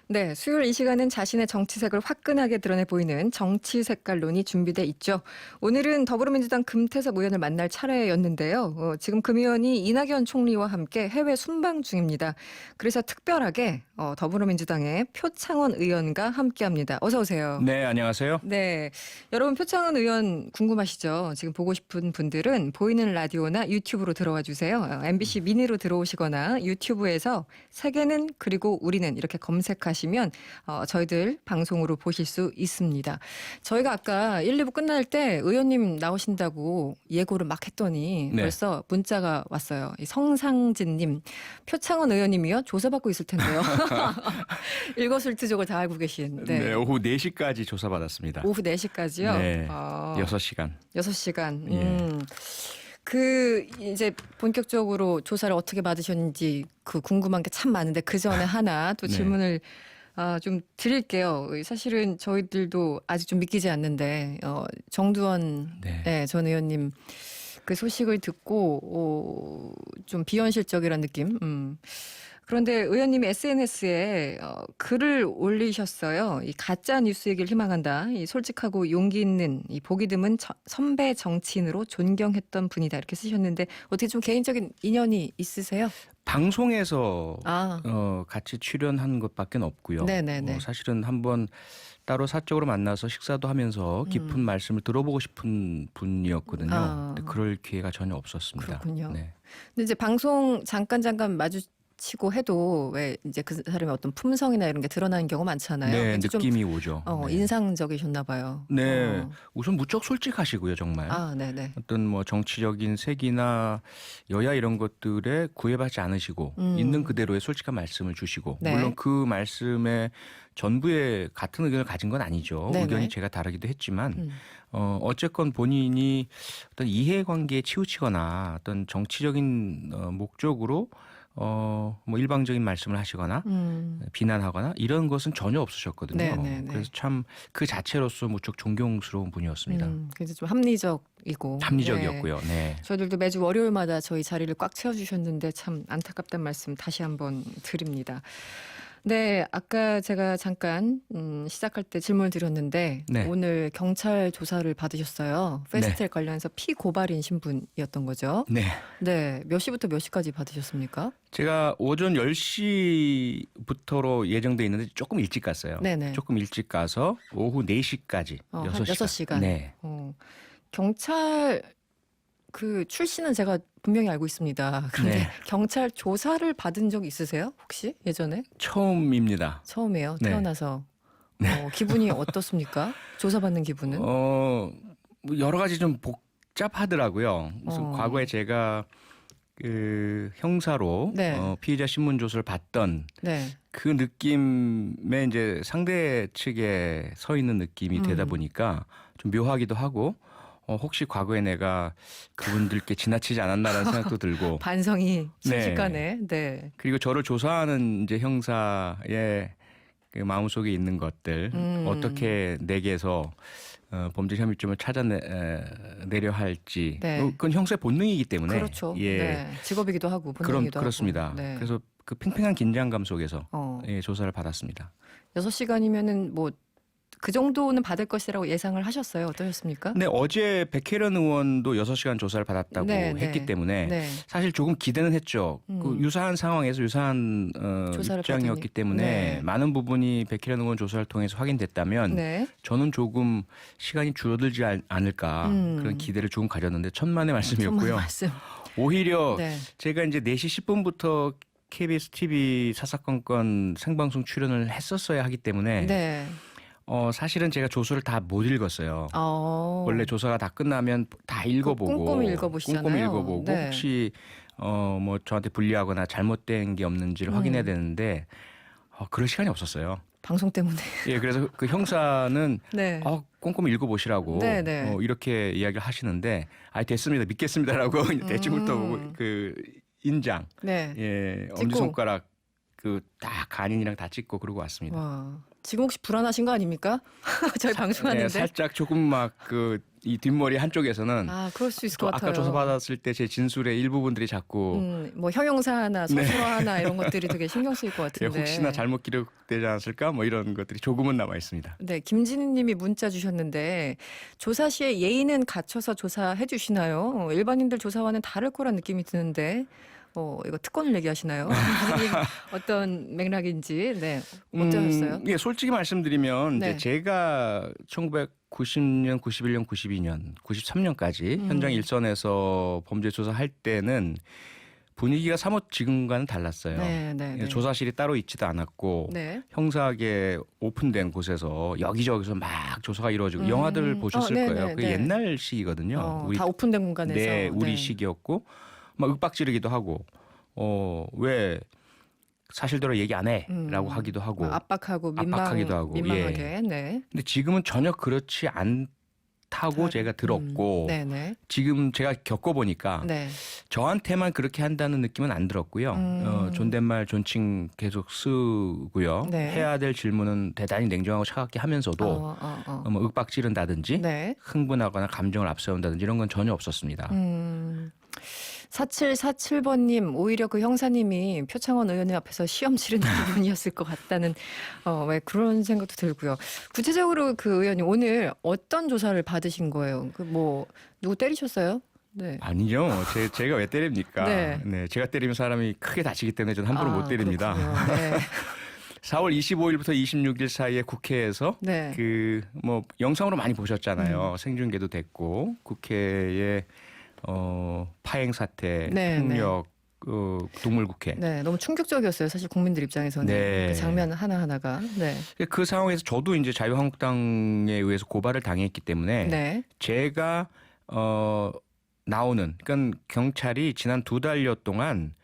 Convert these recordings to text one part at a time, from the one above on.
네, 수요일 이 시간은 자신의 정치색을 화끈하게 드러내 보이는 정치 색깔론이 준비돼 있죠. 오늘은 더불어민주당 금태섭 의원을 만날 차례였는데요. 지금 금 의원이 이낙연 총리와 함께 해외 순방 중입니다. 그래서 특별하게 더불어민주당의 표창원 의원과 함께합니다. 어서 오세요. 네, 안녕하세요. 네, 여러분 표창원 의원 궁금하시죠? 지금 보고 싶은 분들은 보이는 라디오나 유튜브로 들어와 주세요. MBC 미니로 들어오시거나 유튜브에서 세계는 그리고 우리는 이렇게 검색하시면 저희들 방송으로 보실 수 있습니다. 저희가 아까 1, 2부 끝날 때 의원님 나오신다고 예고를 막 했더니 네. 벌써 문자가 왔어요. 이 성상진님, 표창원 의원님이요? 조사받고 있을 텐데요. 일거수일투족을 다 알고 계신. 네, 오후 4시까지 조사받았습니다. 오후 4시까지요? 네, 6시간. 6시간. 예. 이제 본격적으로 조사를 어떻게 받으셨는지 궁금한 게 참 많은데 그 전에 하나 또 네. 질문을 좀 드릴게요. 사실은 저희들도 아직 좀 믿기지 않는데 정두원 네. 전 의원님 그 소식을 듣고 좀 비현실적이라는 느낌. 그런데 의원님이 SNS에 글을 올리셨어요. 이 가짜 뉴스 얘기를 희망한다. 이 솔직하고 용기 있는 이 보기 드문 선배 정치인으로 존경했던 분이다. 이렇게 쓰셨는데 어떻게 좀 개인적인 인연이 있으세요? 방송에서 아, 같이 출연한 것밖에 없고요. 네네네. 사실은 한번 따로 사적으로 만나서 식사도 하면서 깊은 말씀을 들어보고 싶은 분이었거든요. 아. 근데 그럴 기회가 전혀 없었습니다. 그렇군요. 네. 근데 이제 방송 잠깐 마주치고 해도 왜 이제 그 사람의 어떤 품성이나 이런 게 드러나는 경우 많잖아요. 네, 근데 좀 느낌이 오죠. 네. 인상적이셨나 봐요. 네, 우선 무척 솔직하시고요, 정말. 아, 네네. 어떤 뭐 정치적인 색이나 여야 이런 것들에 구애받지 않으시고 있는 그대로의 솔직한 말씀을 주시고 네. 물론 그 말씀에 전부에 같은 의견을 가진 건 아니죠. 네네. 의견이 제가 다르기도 했지만 어쨌건 본인이 어떤 이해관계에 치우치거나 어떤 정치적인 목적으로 뭐 일방적인 말씀을 하시거나 비난하거나 이런 것은 전혀 없으셨거든요. 네네네. 그래서 참 그 자체로서 무척 존경스러운 분이었습니다. 그래서 좀 합리적이고. 합리적이었고요. 네. 저희들도 매주 월요일마다 저희 자리를 꽉 채워주셨는데 참 안타깝다는 말씀 다시 한번 드립니다. 네, 아까 제가 잠깐 시작할 때 질문을 드렸는데 네. 오늘 경찰 조사를 받으셨어요. 페스텔 관련해서 피고발인 신분이었던 거죠. 네. 네, 몇 시부터 몇 시까지 받으셨습니까? 제가 오전 10시부터로 예정돼 있는데 조금 일찍 갔어요. 네네. 조금 일찍 가서 오후 4시까지 한 6시간. 6시간. 네. 경찰 출신은 제가 분명히 알고 있습니다. 그런데 네. 경찰 조사를 받은 적 있으세요? 혹시 예전에? 처음입니다. 처음이에요. 네. 태어나서. 기분이 어떻습니까? 조사받는 기분은? 뭐 여러 가지 좀 복잡하더라고요. 그래서 어. 과거에 제가 그 형사로 네. 피의자 신문 조서를 받던 네. 그 느낌에 이제 상대 측에 서 있는 느낌이 되다 보니까 좀 묘하기도 하고 혹시 과거에 내가 그분들께 지나치지 않았나라는 생각도 들고 반성이 순식간에. 네. 그리고 저를 조사하는 이제 형사의 그 마음속에 있는 것들 어떻게 내게서 범죄 혐의점을 찾아내려 할지 네. 그건 형사의 본능이기 때문에 그렇죠. 예. 네. 직업이기도 하고 본능이기도 그렇습니다. 하고. 네. 그래서 그 팽팽한 긴장감 속에서 네. 조사를 받았습니다. 6시간이면은 뭐 그 정도는 받을 것이라고 예상을 하셨어요. 어떠셨습니까? 근데 어제 백혜련 의원도 6시간 조사를 받았다고 네, 했기 네. 때문에 네. 사실 조금 기대는 했죠. 그 유사한 상황에서 유사한 조사를 입장이었기 받으니. 때문에 네. 많은 부분이 백혜련 의원 조사를 통해서 확인됐다면 네. 저는 조금 시간이 줄어들지 않을까 그런 기대를 조금 가졌는데 천만의 말씀이었고요. 정말 말씀. 오히려 네. 제가 이제 4시 10분부터 KBS TV 사사건건 생방송 출연을 했었어야 하기 때문에 네. 사실은 제가 조서를 다 못 읽었어요. 원래 조사가 다 끝나면 다 읽어보고 꼼꼼히 읽어보시잖아요. 꼼꼼히 읽어보고 네. 혹시 뭐 저한테 불리하거나 잘못된 게 없는지를 확인해야 되는데 그럴 시간이 없었어요. 방송 때문에. 예, 그래서 그 형사는 네. 꼼꼼히 읽어보시라고 네, 네. 이렇게 이야기를 하시는데 됐습니다, 믿겠습니다라고 대충부터 그 인장, 네. 예, 찍고. 엄지손가락 그 딱 간인이랑 다 찍고 그러고 왔습니다. 와. 지금 혹시 불안하신 거 아닙니까? 저희 방송하는데. 살짝 조금 막 그 이 뒷머리 한쪽에서는 그럴 수 있을 것 같아요. 아까 조사받았을 때 제 진술의 일부분들이 자꾸 뭐 형용사나 서술어하나 이런 것들이 되게 신경 쓰일 것 예, 같은데. 혹시나 잘못 기록되지 않았을까 뭐 이런 것들이 조금은 남아 있습니다. 네, 김진희님이 문자 주셨는데 조사 시에 예의는 갖춰서 조사해 주시나요? 일반인들 조사와는 다를 거란 느낌이 드는데 이거 특권을 얘기하시나요? 어떤 맥락인지 네 어떠셨어요? 예, 솔직히 말씀드리면 네. 이제 제가 1990년, 91년, 92년, 93년까지 현장 일선에서 범죄 조사할 때는 분위기가 사뭇 지금과는 달랐어요. 네, 네, 네. 조사실이 따로 있지도 않았고 네. 형사계 오픈된 곳에서 여기저기서 막 조사가 이루어지고 영화들 보셨을 네, 거예요. 네, 그게 네. 옛날 시기거든요. 다 오픈된 공간에서. 네, 우리 시기였고 막 윽박 지르기도 하고 왜 사실대로 얘기 안 해라고 하기도 하고 압박하고 압박하기도 하고 민망하게. 예. 네. 근데 지금은 전혀 그렇지 않다고 제가 들었고 네, 네. 지금 제가 겪어보니까 네. 저한테만 그렇게 한다는 느낌은 안 들었고요. 존댓말 존칭 계속 쓰고요. 네. 해야 될 질문은 대단히 냉정하고 차갑게 하면서도 뭐 윽박 지른다든지 네. 흥분하거나 감정을 앞세운다든지 이런 건 전혀 없었습니다. 4747번님 오히려 그 형사님이 표창원 의원님 앞에서 시험 치르는 기분이었을 것 같다는 왜 그런 생각도 들고요. 구체적으로 그 의원님 오늘 어떤 조사를 받으신 거예요? 누구 때리셨어요? 네. 아니요. 제가 왜 때립니까? 네. 네, 제가 때리면 사람이 크게 다치기 때문에 저는 함부로 못 때립니다. 그렇군요. 네. 4월 25일부터 26일 사이에 국회에서 네. 영상으로 많이 보셨잖아요. 생중계도 됐고 국회에 파행 사태, 네, 폭력, 동물국회. 네, 너무 충격적이었어요. 사실 국민들 입장에서는 네. 그 장면 하나하나가. 네. 그 상황에서 저도 이제 자유한국당에 의해서 고발을 당했기 때문에 네. 제가 나오는 그러니까 경찰이 지난 2달여 동안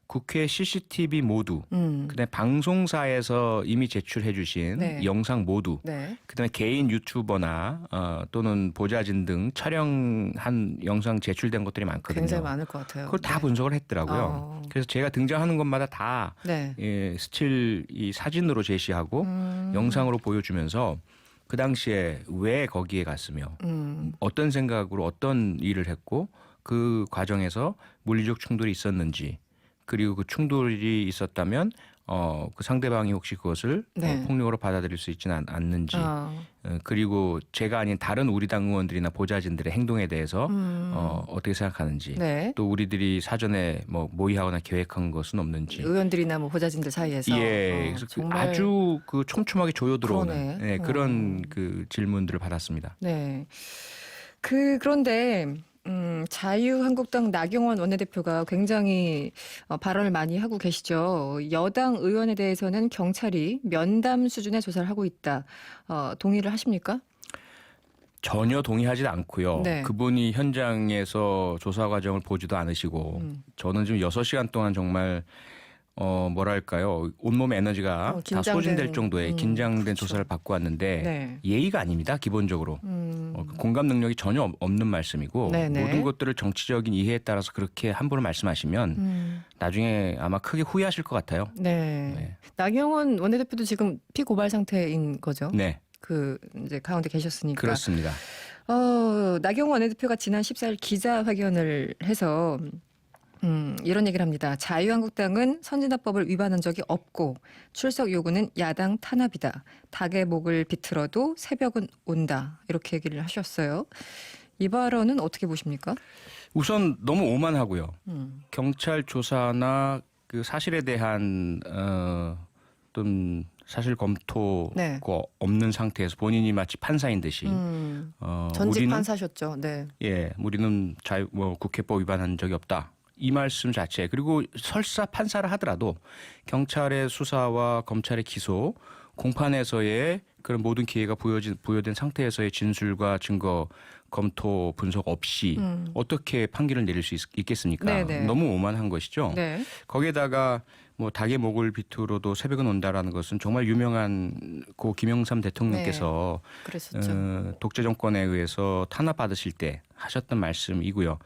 국회 CCTV 모두, 그다음에 방송사에서 이미 제출해 주신 네. 영상 모두, 네. 그다음에 개인 유튜버나 또는 보좌진 등 촬영한 영상 제출된 것들이 많거든요. 굉장히 많을 것 같아요. 그걸 다 네. 분석을 했더라고요. 그래서 제가 등장하는 것마다 다 네. 스틸 이 사진으로 제시하고 영상으로 보여주면서 그 당시에 왜 거기에 갔으며 어떤 생각으로 어떤 일을 했고 그 과정에서 물리적 충돌이 있었는지 그리고 그 충돌이 있었다면 그 상대방이 혹시 그것을 네. 폭력으로 받아들일 수 있지는 않는지 그리고 제가 아닌 다른 우리 당 의원들이나 보좌진들의 행동에 대해서 어떻게 생각하는지 네. 또 우리들이 사전에 모의하거나 계획한 것은 없는지 의원들이나 보좌진들 사이에서 예, 그래서 정말 아주 그 촘촘하게 조여 들어오는 그러네. 그런 그 질문들을 받았습니다. 네. 그런데 자유한국당 나경원 원내대표가 굉장히 발언을 많이 하고 계시죠. 여당 의원에 대해서는 경찰이 면담 수준의 조사를 하고 있다. 동의를 하십니까? 전혀 동의하지 않고요. 네. 그분이 현장에서 조사 과정을 보지도 않으시고 저는 지금 6시간 동안 정말 뭐랄까요. 온몸의 에너지가 다 긴장된, 소진될 정도의 긴장된 그렇죠. 조사를 받고 왔는데 네. 예의가 아닙니다. 기본적으로. 공감 능력이 전혀 없는 말씀이고 네네. 모든 것들을 정치적인 이해에 따라서 그렇게 함부로 말씀하시면 나중에 아마 크게 후회하실 것 같아요. 네. 네. 나경원 원내대표도 지금 피고발 상태인 거죠. 네, 이제 가운데 계셨으니까. 그렇습니다. 나경원 원내대표가 지난 14일 기자회견을 해서 이런 얘기를 합니다. 자유한국당은 선진화법을 위반한 적이 없고 출석 요구는 야당 탄압이다. 닭의 목을 비틀어도 새벽은 온다. 이렇게 얘기를 하셨어요. 이 발언은 어떻게 보십니까? 우선 너무 오만하고요. 경찰 조사나 그 사실에 대한 어떤 사실 검토가 네. 없는 상태에서 본인이 마치 판사인 듯이 전직 우리는 판사셨죠. 네. 우리는 국회법 위반한 적이 없다. 이 말씀 자체 그리고 설사 판사를 하더라도 경찰의 수사와 검찰의 기소 공판에서의 그런 모든 기회가 부여된 상태에서의 진술과 증거 검토 분석 없이 어떻게 판결을 내릴 수 있겠습니까? 네네. 너무 오만한 것이죠. 네. 거기에다가 닭의 목을 비틀어도 새벽은 온다라는 것은 정말 유명한 고 김영삼 대통령께서 그랬었죠. 독재 정권에 의해서 탄압받으실 때 하셨던 말씀이고요.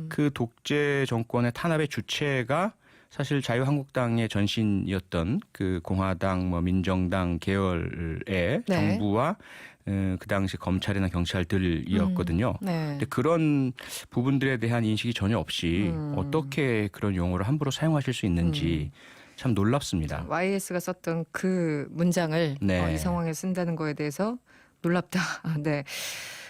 그 독재 정권의 탄압의 주체가 사실 자유한국당의 전신이었던 그 공화당, 뭐 민정당 계열의 네. 정부와 그 당시 검찰이나 경찰들이었거든요. 네. 근데 그런 부분들에 대한 인식이 전혀 없이 어떻게 그런 용어를 함부로 사용하실 수 있는지 참 놀랍습니다. YS가 썼던 그 문장을 네. 이 상황에 쓴다는 거에 대해서 놀랍다. 네.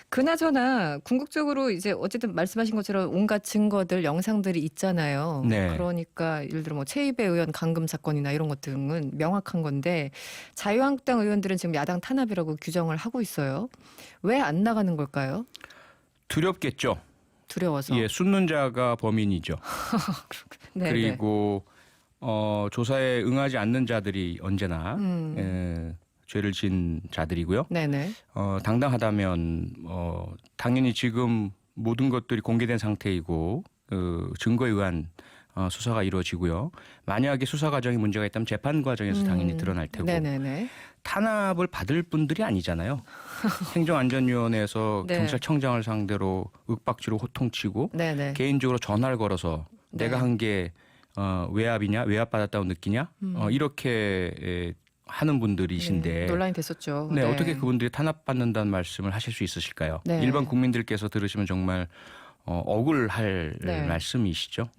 그나저나 궁극적으로 이제 어쨌든 말씀하신 것처럼 온갖 증거들, 영상들이 있잖아요. 네. 그러니까 예를 들어 뭐 최이배 의원 감금 사건이나 이런 것 등은 명확한 건데 자유한국당 의원들은 지금 야당 탄압이라고 규정을 하고 있어요. 왜 안 나가는 걸까요? 두렵겠죠. 두려워서. 예, 숨는 자가 범인이죠. 네, 그리고 조사에 응하지 않는 자들이 언제나 죄를 지은 자들이고요. 네네. 당당하다면 당연히 지금 모든 것들이 공개된 상태이고 증거에 의한 수사가 이루어지고요. 만약에 수사 과정에 문제가 있다면 재판 과정에서 당연히 드러날 테고 네네네. 탄압을 받을 분들이 아니잖아요. 행정안전위원회에서 네. 경찰청장을 상대로 윽박지로 호통치고 네네. 개인적으로 전화를 걸어서 네. 내가 한 게 외압이냐, 외압받았다고 느끼냐, 이렇게 하는 분들이신데 논란이 됐었죠. 네, 어떻게 그분들이 탄압받는다는 말씀을 하실 수 있으실까요? 네. 일반 국민들께서 들으시면 정말 억울할 네. 말씀이시죠.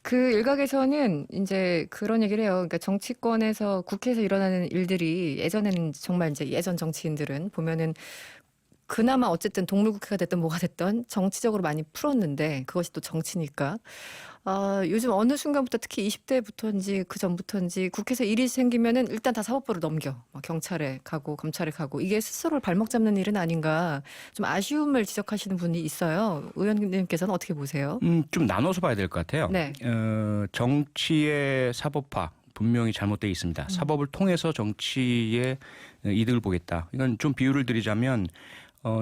그 일각에서는 이제 그런 얘기를 해요. 그러니까 정치권에서 국회에서 일어나는 일들이 예전에는 정말 이제 예전 정치인들은 보면은 그나마 어쨌든 동물국회가 됐든 뭐가 됐든 정치적으로 많이 풀었는데 그것이 또 정치니까 요즘 어느 순간부터 특히 20대부터인지 그 전부터인지 국회에서 일이 생기면은 일단 다 사법부로 넘겨 막 경찰에 가고 검찰에 가고 이게 스스로를 발목 잡는 일은 아닌가 좀 아쉬움을 지적하시는 분이 있어요. 의원님께서는 어떻게 보세요? 좀 나눠서 봐야 될 것 같아요. 네. 정치의 사법화 분명히 잘못되어 있습니다. 사법을 통해서 정치의 이득을 보겠다. 이건 좀 비유를 드리자면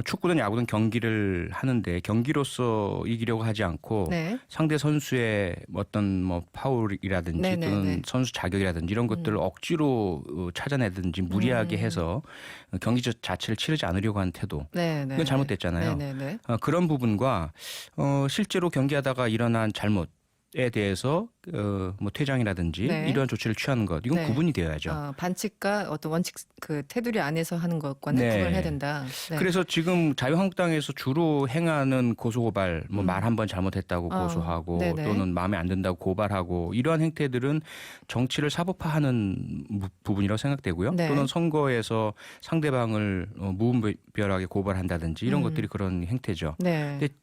축구든 야구든 경기를 하는데 경기로서 이기려고 하지 않고 네. 상대 선수의 어떤 뭐 파울이라든지 네네네. 또는 선수 자격이라든지 이런 것들을 억지로 찾아내든지 무리하게 해서 경기 자체를 치르지 않으려고 하는 태도. 네. 이건 잘못됐잖아요. 네네네. 그런 부분과 실제로 경기하다가 일어난 잘못에 대해서 뭐 퇴장이라든지 네. 이러한 조치를 취하는 것 이건 네. 구분이 되어야죠. 반칙과 어떤 원칙 그 테두리 안에서 하는 것과는 네. 구분해야 된다. 네. 그래서 지금 자유한국당에서 주로 행하는 고소고발, 뭐 말 한 번 잘못했다고 고소하고 네네. 또는 마음에 안 든다고 고발하고 이러한 행태들은 정치를 사법화하는 부분이라고 생각되고요. 네. 또는 선거에서 상대방을 무분별하게 고발한다든지 이런 것들이 그런 행태죠. 네. 근데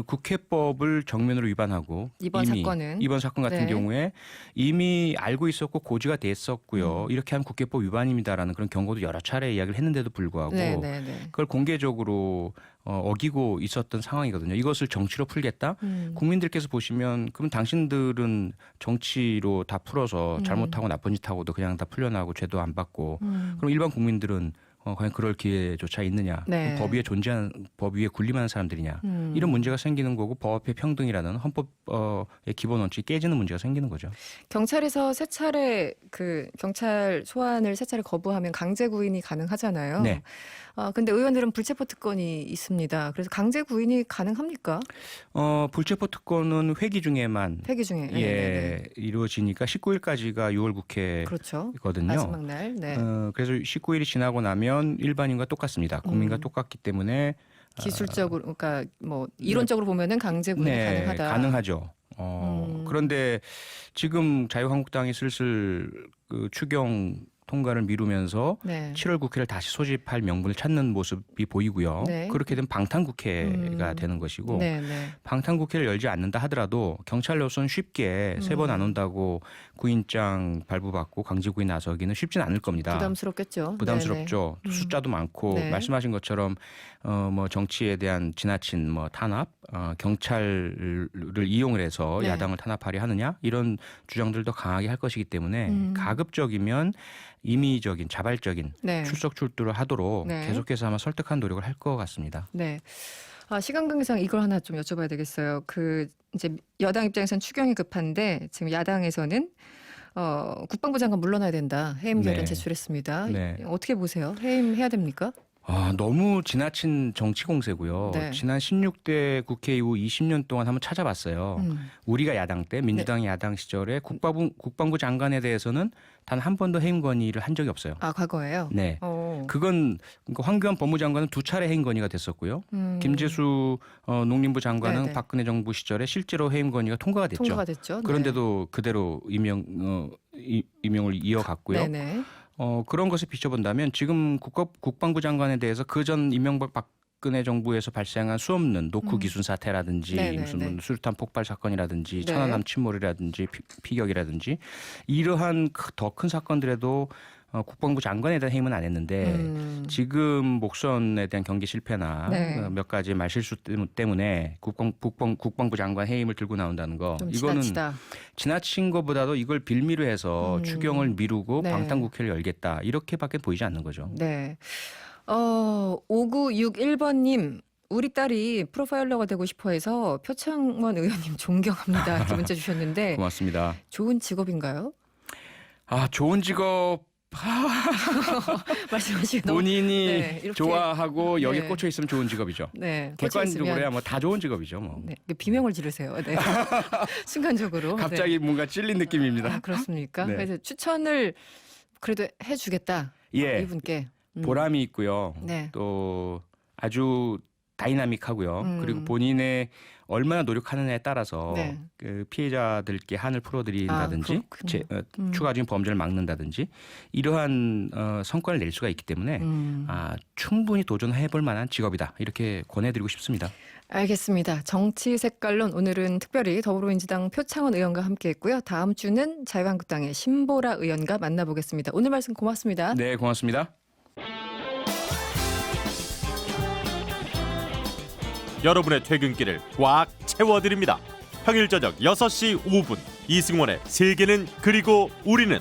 국회법을 정면으로 위반하고 이번 사건은? 이번 사건 같은 네. 경우에 이미 알고 있었고 고지가 됐었고요. 이렇게 하면 국회법 위반입니다라는 그런 경고도 여러 차례 이야기를 했는데도 불구하고 네네네. 그걸 공개적으로 어기고 있었던 상황이거든요. 이것을 정치로 풀겠다? 국민들께서 보시면 그럼 당신들은 정치로 다 풀어서 잘못하고 나쁜 짓 하고도 그냥 다 풀려나고 죄도 안 받고 그럼 일반 국민들은 과연 그럴 기회조차 있느냐? 네. 법 위에 군림하는 사람들이냐? 이런 문제가 생기는 거고 법 앞에 평등이라는 헌법의 기본 원칙이 깨지는 문제가 생기는 거죠. 경찰에서 세 차례 그 경찰 소환을 세 차례 거부하면 강제 구인이 가능하잖아요. 네. 근데 의원들은 불체포 특권이 있습니다. 그래서 강제 구인이 가능합니까? 불체포 특권은 회기 중에만 회기 중에. 이루어지니까 19일까지가 6월 그렇죠. 국회거든요. 마지막 날. 네. 그래서 19일이 지나고 나면 일반인과 똑같습니다. 국민과 똑같기 때문에 기술적으로 그러니까 뭐 이론적으로 보면은 강제 구인이 가능하다. 가능하죠. 그런데 지금 자유한국당이 슬슬 그 추경 통과를 미루면서 네. 7월 국회를 다시 소집할 명분을 찾는 모습이 보이고요. 네. 그렇게 되면 방탄국회가 되는 것이고 네, 네. 방탄국회를 열지 않는다 하더라도 경찰로서는 쉽게 세 번 안 온다고 구인장 발부받고 강제구인 나서기는 쉽지는 않을 겁니다. 부담스럽겠죠. 부담스럽죠. 또 숫자도 많고 네. 말씀하신 것처럼 뭐 정치에 대한 지나친 뭐 탄압, 경찰을 이용을 해서 네. 야당을 탄압하려 하느냐 이런 주장들도 강하게 할 것이기 때문에 가급적이면 임의적인 자발적인 네. 출석 출두를 하도록 네. 계속해서 아마 설득한 노력을 할 것 같습니다. 네. 시간 관계상 이걸 하나 좀 여쭤봐야 되겠어요. 그 이제 여당 입장에서는 추경이 급한데 지금 야당에서는 국방부 장관 물러나야 된다. 해임 결의안 네. 제출했습니다. 네. 어떻게 보세요? 해임해야 됩니까? 너무 지나친 정치 공세고요. 네. 지난 16대 국회 이후 20년 동안 한번 찾아봤어요. 우리가 야당 때 민주당이 야당 시절에 국방부 장관에 대해서는 단 한 번도 해임 건의를 한 적이 없어요. 아, 과거에요? 네. 그건 그러니까 황교안 법무장관은 2차례 해임 건의가 됐었고요. 김재수 농림부 장관은 네네. 박근혜 정부 시절에 실제로 해임 건의가 통과가 됐죠. 통과가 됐죠. 그런데도 그대로 임명을 이어갔고요. 네네. 그런 것에 비춰본다면 지금 국방부 장관에 대해서 그전 이명박 박근혜 정부에서 발생한 수없는 노크 기순 사태라든지 네네네. 무슨 수류탄 폭발 사건이라든지 네. 천안함 침몰이라든지 피격이라든지 이러한 더 큰 사건들에도 국방부 장관에 대한 해임은 안 했는데 지금 목선에 대한 경계 실패나 네. 몇 가지 말실수 때문에 국방부 장관 해임을 들고 나온다는 거 좀 이거는 지나치다. 지나친 것보다도 이걸 빌미로 해서 추경을 미루고 네. 방탄국회를 열겠다 이렇게밖에 보이지 않는 거죠. 네. 5961번님. 우리 딸이 프로파일러가 되고 싶어 해서 표창원 의원님 존경합니다. 이렇게 문자 주셨는데 고맙습니다. 좋은 직업인가요? 좋은 직업 말씀하시기 너무 본인이 네, 이렇게. 좋아하고 여기 네. 꽂혀 있으면 좋은 직업이죠. 네, 객관적으로야 뭐 다 좋은 직업이죠. 뭐. 네, 비명을 지르세요. 네. 순간적으로. 갑자기 뭔가 찔린 느낌입니다. 네. 그렇습니까? 네. 그래서 추천을 그래도 해주겠다. 예. 이분께. 보람이 있고요. 네. 또 아주 다이나믹하고요. 그리고 본인의 얼마나 노력하느냐에 따라서 네. 그 피해자들께 한을 풀어드린다든지 그렇군요. 추가적인 범죄를 막는다든지 이러한 성과를 낼 수가 있기 때문에 충분히 도전해볼 만한 직업이다 이렇게 권해드리고 싶습니다. 알겠습니다. 정치 색깔론 오늘은 특별히 더불어민주당 표창원 의원과 함께했고요. 다음 주는 자유한국당의 신보라 의원과 만나보겠습니다. 오늘 말씀 고맙습니다. 네, 고맙습니다. 여러분의 퇴근길을 꽉 채워드립니다. 평일 저녁 6시 5분 이승원의 세계는 그리고 우리는